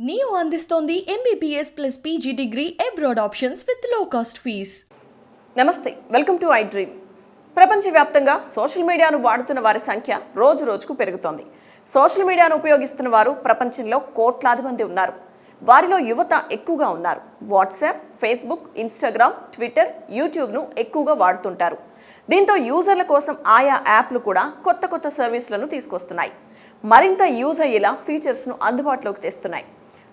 Neo అందిస్తోంది MBBS plus PG degree abroad options with లో cost fees. నమస్తే, welcome to I dream. ప్రపంచవ్యాప్తంగా social మీడియాను వాడుతున్న వారి సంఖ్య రోజు రోజుకు పెరుగుతోంది. సోషల్ మీడియాను ఉపయోగిస్తున్న వారు ప్రపంచంలో కోట్లాది మంది ఉన్నారు. వారిలో యువత ఎక్కువగా ఉన్నారు. వాట్సాప్, ఫేస్బుక్, ఇన్స్టాగ్రామ్, ట్విట్టర్, యూట్యూబ్ను ఎక్కువగా వాడుతుంటారు. దీంతో యూజర్ల కోసం ఆయా యాప్లు కూడా కొత్త కొత్త సర్వీసులను తీసుకొస్తున్నాయి. మరింత యూజ్ అయ్యేలా ఫీచర్స్ను అందుబాటులోకి తెస్తున్నాయి.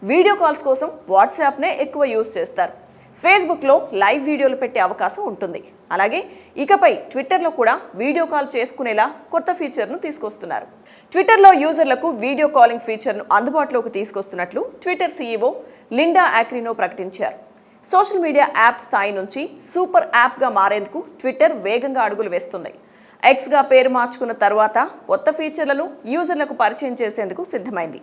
వీడియో కాల్స్ కోసం వాట్సాప్నే ఎక్కువ యూజ్ చేస్తారు. ఫేస్బుక్లో లైవ్ వీడియోలు పెట్టే అవకాశం ఉంటుంది. అలాగే ఇకపై ట్విట్టర్లో కూడా వీడియో కాల్ చేసుకునేలా కొత్త ఫీచర్ను తీసుకొస్తున్నారు. ట్విట్టర్లో యూజర్లకు వీడియో కాలింగ్ ఫీచర్ను అందుబాటులోకి తీసుకొస్తున్నట్లు ట్విట్టర్ CEO లిండా యాక్రినో ప్రకటించారు. సోషల్ మీడియా యాప్ స్థాయి నుంచి సూపర్ యాప్గా మారేందుకు ట్విట్టర్ వేగంగా అడుగులు వేస్తుంది. ఎక్స్గా పేరు మార్చుకున్న తర్వాత కొత్త ఫీచర్లను యూజర్లకు పరిచయం చేసేందుకు సిద్ధమైంది.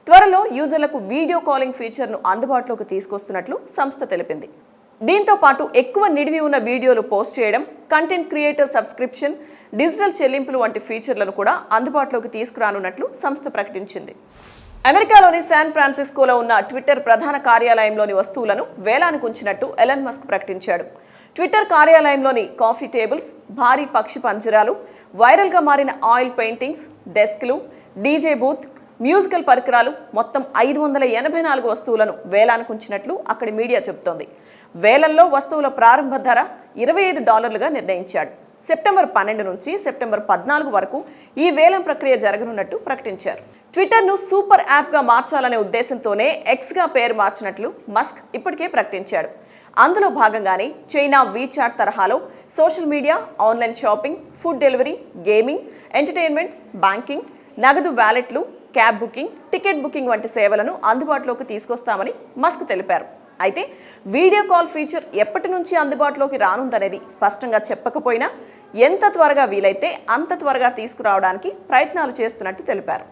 త్వరలో యూజర్లకు వీడియో కాలింగ్ ఫీచర్ను అందుబాటులోకి తీసుకొస్తున్నట్లు సంస్థ తెలిపింది. దీంతో పాటు ఎక్కువ నిడివి ఉన్న వీడియోలు పోస్ట్ చేయడం, కంటెంట్ క్రియేటర్ సబ్స్క్రిప్షన్, డిజిటల్ చెల్లింపులు వంటి ఫీచర్లను కూడా అందుబాటులోకి తీసుకురానున్నట్లు సంస్థ ప్రకటించింది. అమెరికాలోని శాన్ ఫ్రాన్సిస్కోలో ఉన్న ట్విట్టర్ ప్రధాన కార్యాలయంలోని వస్తువులను వేలానికి ఉంచినట్టు ఎలన్ మస్క్ ప్రకటించాడు. ట్విట్టర్ కార్యాలయంలోని కాఫీ టేబుల్స్, భారీ పక్షి పంజరాలు, వైరల్గా మారిన ఆయిల్ పెయింటింగ్స్, డెస్క్లు, డీజే బూత్, మ్యూజికల్ పరికరాలు మొత్తం 584 వస్తువులను వేలానికి ఉంచినట్లు అక్కడి మీడియా చెబుతోంది. వేలంలో వస్తువుల ప్రారంభ ధర $25గా నిర్ణయించాడు. సెప్టెంబర్ 12 నుంచి సెప్టెంబర్ 14 వరకు ఈ వేలం ప్రక్రియ జరగనున్నట్టు ప్రకటించారు. ట్విట్టర్ను సూపర్ యాప్గా మార్చాలనే ఉద్దేశంతోనే ఎక్స్గా పేరు మార్చినట్లు మస్క్ ఇప్పటికే ప్రకటించాడు. అందులో భాగంగానే చైనా వీచాట్ తరహాలో social media, online shopping, food delivery, gaming, entertainment, banking, నగదు వ్యాలెట్లు, క్యాబ్ బుకింగ్, టికెట్ బుకింగ్ వంటి సేవలను అందుబాటులోకి తీసుకొస్తామని మస్క్ తెలిపారు. అయితే వీడియో కాల్ ఫీచర్ ఎప్పటి నుంచి అందుబాటులోకి రానుందనేది స్పష్టంగా చెప్పకపోయినా ఎంత త్వరగా వీలైతే అంత త్వరగా తీసుకురావడానికి ప్రయత్నాలు చేస్తున్నట్టు తెలిపారు.